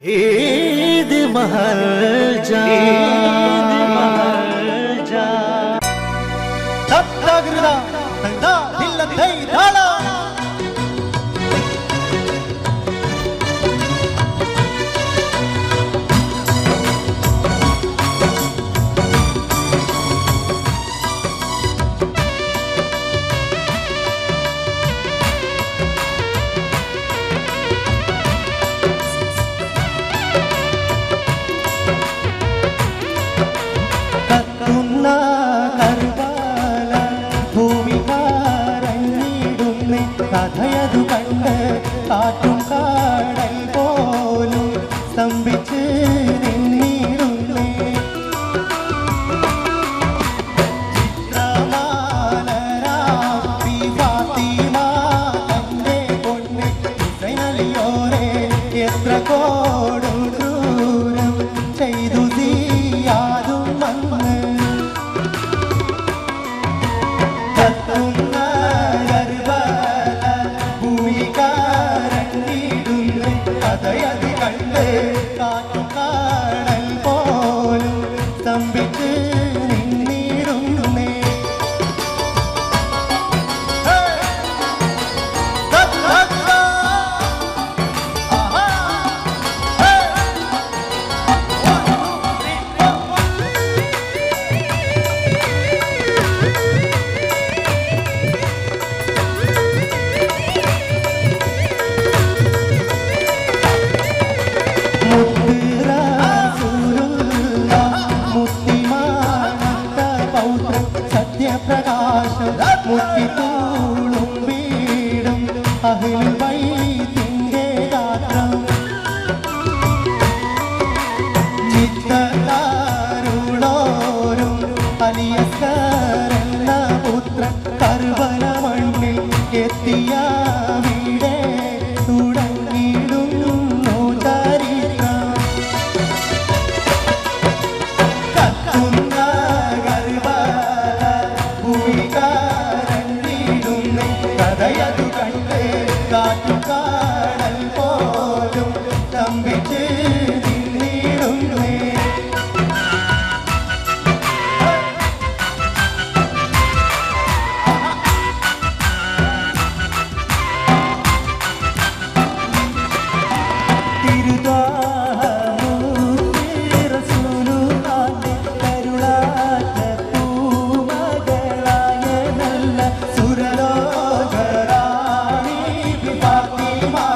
ईद महरजा तब तगड़ा तगड़ा दिल दई धाला കഥയതു കണ്ട് കാറ്റും കാടൽ പോലും സ്തംഭിച്ച് നിന്നിടുന്നേ ചിത്രമാലരാപ്പി ഫാത്തിമ തന്റെ പൊന്ന് ഹുസൈനലിയോരെ എത്ര കോടും ക്രൂരം ചെയ്തു തീയാതും വന്ന് കഥയതി കണ്ട് കാറ്റും കാടൽ പോലും സ്തംഭിച്ച് നിന്നിടുന്നേ സത്യപ്രകാശം മുത്തിത്തൂളും വീടും അഹ്ലുൽ ബൈത്തിന്റെ ഗാത്രം ചിത്തതാരുളോരും അലിയസ്കർ എന്ന പുത്രൻ കർബല മണ്ണിൽ എത്തിയ വീടേ തുടങ്ങിയിടുന്നു ചരിത്രം കഥയതു കണ്ട് കാറ്റും കാടൽ പോലും സ്തംഭിച്ച് നിന്നിടുന്നേ Fatima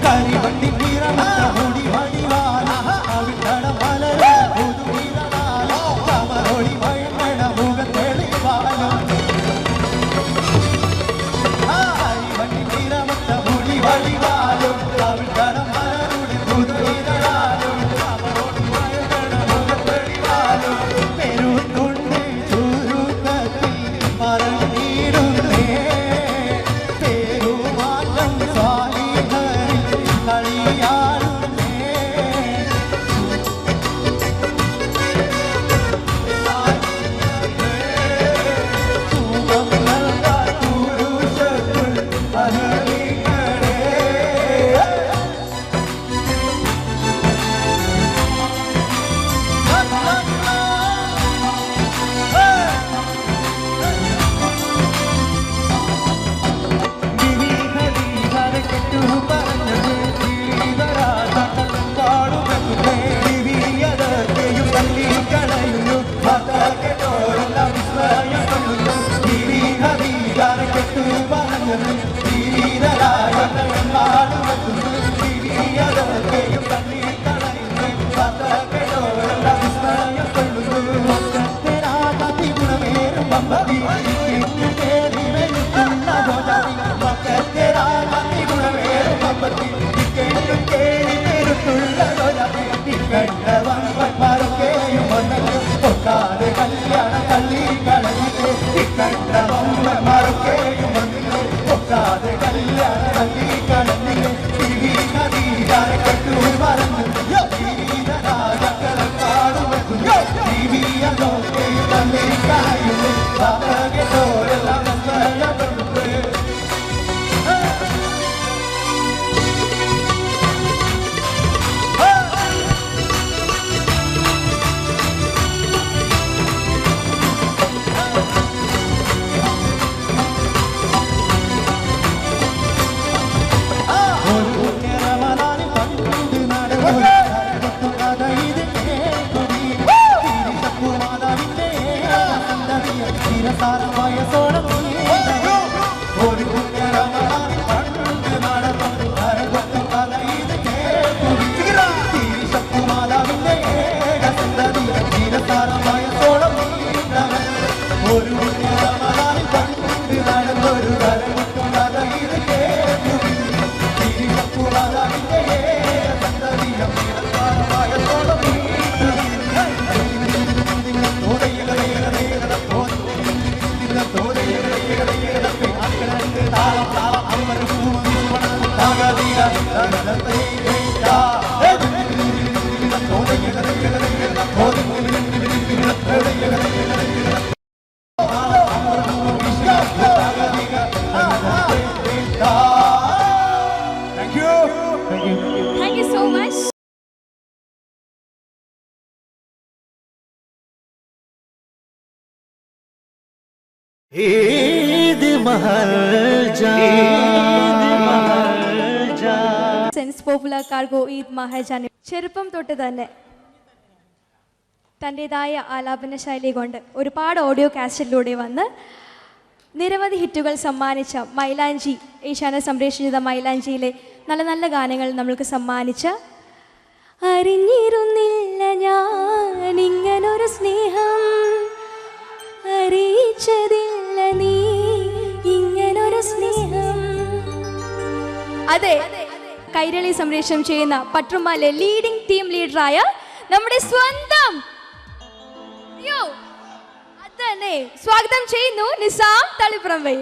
കരിവണ്ടി മുടി വടിവാല അവിടട മലര പുതുവിരലാലോ കമറൊളി വഴങ്ങണ മുഖം തെളിവാലോ കരിവണ്ടി മുടി വടിവാലോ അവിടട മലരുടെ പുതുവിരലാലോ കമറൊളി വഴങ്ങണ മുഖം തെളിവാലോ പെരുത്തുണ്ട് ചുരുക്കത്തിൽ പറഞ്ഞിടുന്നേ പെരുമാറ്റം Thank you so much. Eid Maharja സെൻസ് പോപ്പുലർ കാർഗോ ഈദ് മഹാജാനെ ചെറുപ്പം തൊട്ട് തന്നെ തൻ്റെതായ ആലാപന ശൈലി കൊണ്ട് ഒരുപാട് ഓഡിയോ കാസറ്റിലൂടെ വന്ന് നിരവധി ഹിറ്റുകൾ സമ്മാനിച്ച മൈലാഞ്ചി ഏഷ്യാനെ സംപ്രേഷണം ചെയ്ത മൈലാഞ്ചിയിലെ നല്ല നല്ല ഗാനങ്ങൾ നമ്മൾക്ക് സമ്മാനിച്ച അറിഞ്ഞിരുന്നില്ല ഞാൻ ഇങ്ങനൊരു സ്നേഹം അറിയിച്ചതില്ല നീ ഇങ്ങനൊരു സ്നേഹം. അതെ, കൈരളി സംപ്രേഷണം ചെയ്യുന്ന പട്രുമാലെ ലീഡിംഗ് ടീം ലീഡറായ നമ്മുടെ സ്വന്തം അതന്നെ സ്വാഗതം ചെയ്യുന്നു നിസാം തളിപ്പറമ്പ്.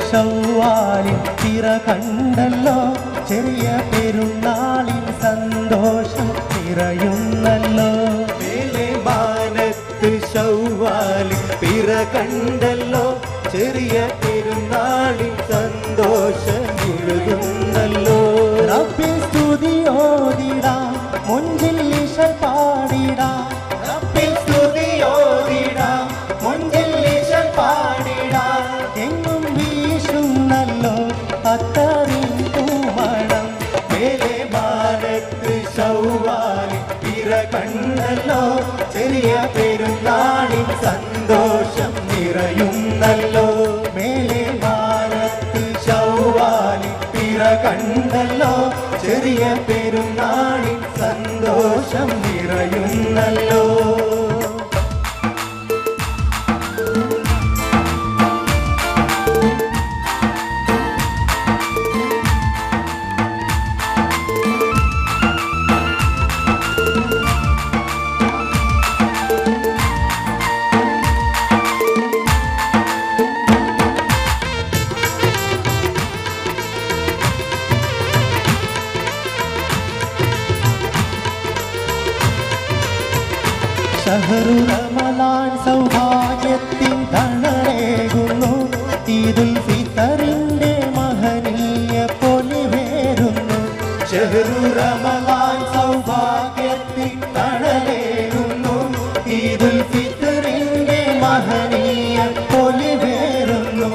ഷവ്വാലിൻ പിറ കണ്ടല്ലോ ചെറിയ പെരുന്നാളിൻ സന്തോഷം നിറയുന്നല്ലോ മേലെ മാനത്ത് ശൗവാലി പിറ കണ്ടല്ലോ ചെറിയ പെരുന്നാളിൻ സന്തോഷം നിറയുന്നല്ലോ റബ്ബിൻ സ്തുതി ഓതിടാം മുൻപിൽ ഇശ പാടിടാം റബ്ബിൻ സ്തുതി ഓതിടാം മുൻപിൽ ഇശ പാടിടാം എങ്ങും വീശുന്നല്ലോ അത്തറിൻ പൂമണം മേലെ മാനത്ത് ശൗവാലി പിറ കണ്ടല്ലോ ചെറിയ പെരുന്നാളിൻ സന്തോഷം നിറയുന്നല്ലോ മേലെ മാനത്ത് ശൗവാലി പിറ കണ്ടല്ലോ ചെറിയ പെരുന്നാളിൻ സന്തോഷം നിറയുന്നല്ലോ ഷഹ്റു റമളാൻ സൗഭാഗ്യത്തിൻ തണലേകുന്നു ഈദുൽ ഫിത്തറിന്റെ മഹനീയ പൊലിവേറുന്നു ഷഹ്റു റമളാൻ സൗഭാഗ്യത്തിൻ തണലേകുന്നു ഈദുൽ ഫിത്തറിന്റെ മഹനീയ പൊലിവേറുന്നു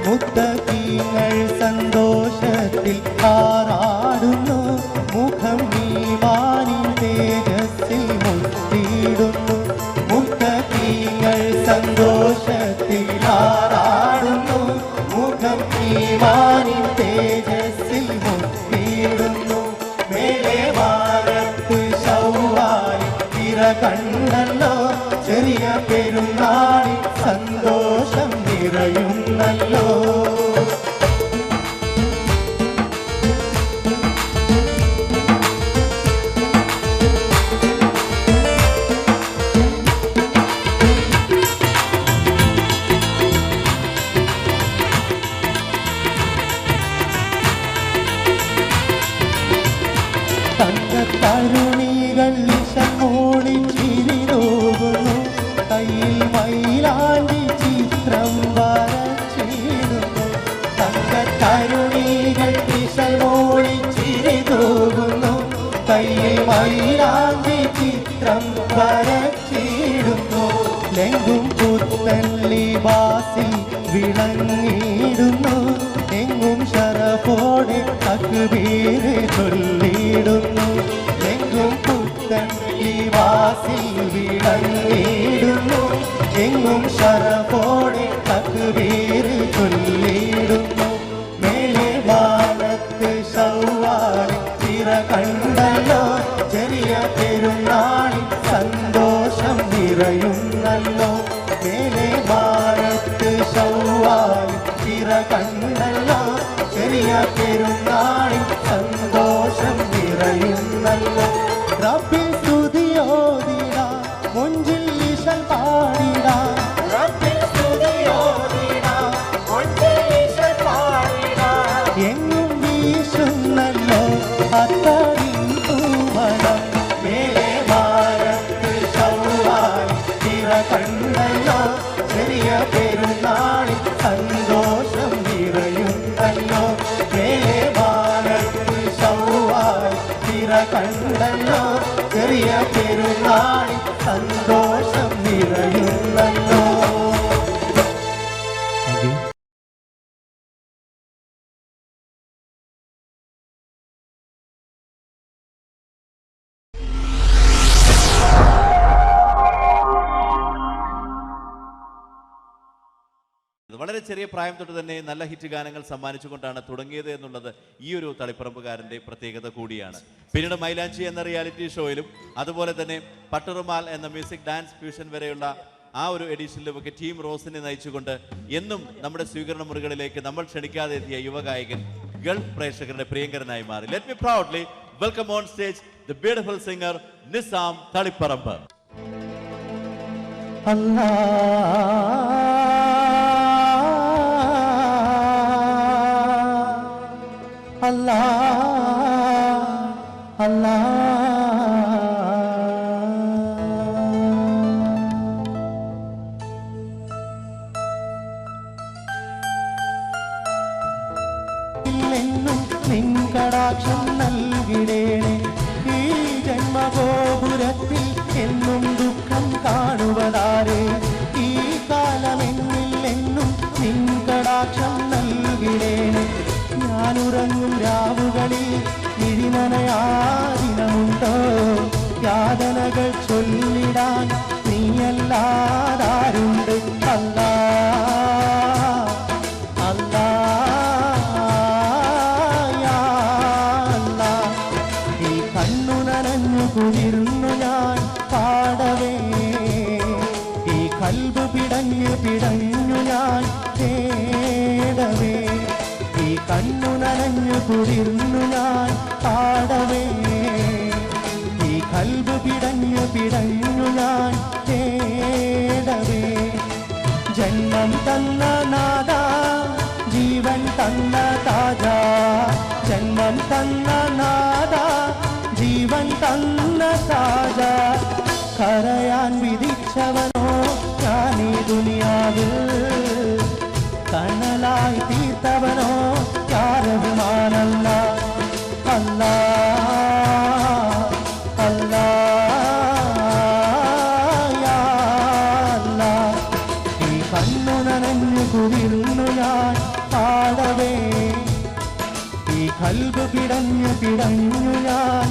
മുത്തഖീങ്ങൾ സന്തോഷത്തിൽ ആറാടുന്നു മുഖം ഈമാനിൻ തേജസ്സിൽ മുത്തിയിടുന്നു മുത്തഖീങ്ങൾ സന്തോഷത്തിൽ ആറാടുന്നു മുഖം ഈമാനിൻ തേജസ്സിൽ മുത്തിയിടുന്നു മേലെ വാരത്ത് ശൗവാലി പിറ കണ്ടല്ലോ ചെറിയ പെരുന്നാളിൽ സന്തോഷം നിറയുന്നല്ലോ തരുണികൾ ഇശമോളി ചിരി തൂകുന്നു കയ്യിൽ മൈലാഞ്ചി ചിത്രം വരച്ചിടുന്നു തരുണികൾ ഇശമോളി ചിരി തൂകുന്നു കയ്യിൽ മൈലാഞ്ചി ചിത്രം വരച്ചിടുന്നു ലെങ്കും പുത്തൻ ലിബാസിൽ വിളങ്ങിയിടുന്നു എങ്ങും ശറഫോടെ തക്ബീർ ചൊല്ലിയിടുന്നു എങ്ങും പുത്തൻ ലിബാസിൽ വിളങ്ങിയിടുന്നു എങ്ങും ശറഫോടെ തക്ബീർ ചൊല്ലിയിടുന്നു മേലെ വാനത്ത് ശൗവാലി പിറ കണ്ടല്ലോ ചെറിയ പെരുന്നാളിൽ സന്തോഷം നിറയുന്നല്ലോ മേലെ വാനത്ത് ശൗവാലി പിറ കണ്ടല്ലോ ചെറിയ പെരുന്നാളിൽ സന്തോഷം നിറയുന്നല്ലോ റബ്ബിൻ സ്തുതിയോതിടാ മുൻപിൽ ഇശൽ പാടിടാ റബ്ബിൻ സ്തുതിയോതിടാ മുൻപിൽ ഇശൽ പാടിടാ എങ്ങും വീശുന്നല്ലോ അത്തറിൻ പൂമണം മേലെ വാരത്ത് ശൗവാലി പിറ കണ്ടല്ലോ ചെറിയ പെരുന്നാളിൽ സന്തോഷം നിറയുന്നല്ലോ മേലെ വാനത്ത് ശൗവാലി പിറ കണ്ടല്ലോ ചെറിയ പെരുന്നാളിൽ സന്തോഷം നിറയുന്നല്ലോ വളരെ ചെറിയ പ്രായം തൊട്ട് തന്നെ നല്ല ഹിറ്റ് ഗാനങ്ങൾ സമ്മാനിച്ചുകൊണ്ടാണ് തുടങ്ങിയത് എന്നുള്ളത് ഈ ഒരു തളിപ്പറമ്പുകാരൻ്റെ പ്രത്യേകത കൂടിയാണ്. പിന്നീട് മൈലാഞ്ചി എന്ന റിയാലിറ്റി ഷോയിലും അതുപോലെ തന്നെ പട്ടുറുമാൽ എന്ന മ്യൂസിക് ഡാൻസ് ഫ്യൂഷൻ വരെയുള്ള ആ ഒരു എഡിഷനിലുമൊക്കെ ടീം റോസിനെ നയിച്ചുകൊണ്ട് എന്നും നമ്മുടെ സ്വീകരണ മുറികളിലേക്ക് നമ്മൾ ക്ഷണിക്കാതെ എത്തിയ യുവഗായകൻ ഗൾഫ് പ്രേക്ഷകരുടെ പ്രിയങ്കരനായി മാറി. Let me proudly welcome on stage the beautiful singer Nizam Taliparamba. അല്ലാ അല്ലാ. എന്നും നിൻ കടാക്ഷം നൽകിടേണേ. ഈ ജന്മഗോപുരത്തിൽ എന്നും ദുഃഖം കാണുവതാരേ. ഈ കാലമെന്നിൽ എന്നും നിൻ കടാക്ഷം നൽകിടേണേ. ഞാനുറങ്ങും രാവുകളിൽ മിഴിനനയാദിനമുണ്ടോ? യാതനകൾ ചൊല്ലിടാൻ നീയല്ലാതാരുണ്ട്? അല്ലാ അല്ലാ യാ അല്ലാ. ഈ കണ്ണു നനഞ്ഞു കുളിർന്നു ഞാൻ പാടവേ. ഈ കൽബ് പിടഞ്ഞു പിടഞ്ഞു ഞാൻ തേടവേ. ഈ കണ്ണു നനഞ്ഞു കുളിർന്നു ഞാൻ പാടവേ. ഈ കൽബ് പിടഞ്ഞു പിടഞ്ഞു ഞാൻ തേടവേ. ജന്മം തന്ന നാദ, ജീവൻ തന്ന താജ. ജന്മം തന്ന നാദ, ജീവൻ തന്ന താജ. കരയാൻ വിധിച്ചവനോ ഞാനീ ദുനിയാവിൽ. കനലായി തീർത്തവനോ യാരഹ്മാനല്ല. അല്ലാ അല്ലാ യാ അല്ലാ. ഈ കണ്ണു നനഞ്ഞു കുളിർന്നു ഞാൻ പാടവേ. ഈ കൽബ് പിടഞ്ഞു പിടഞ്ഞു ഞാൻ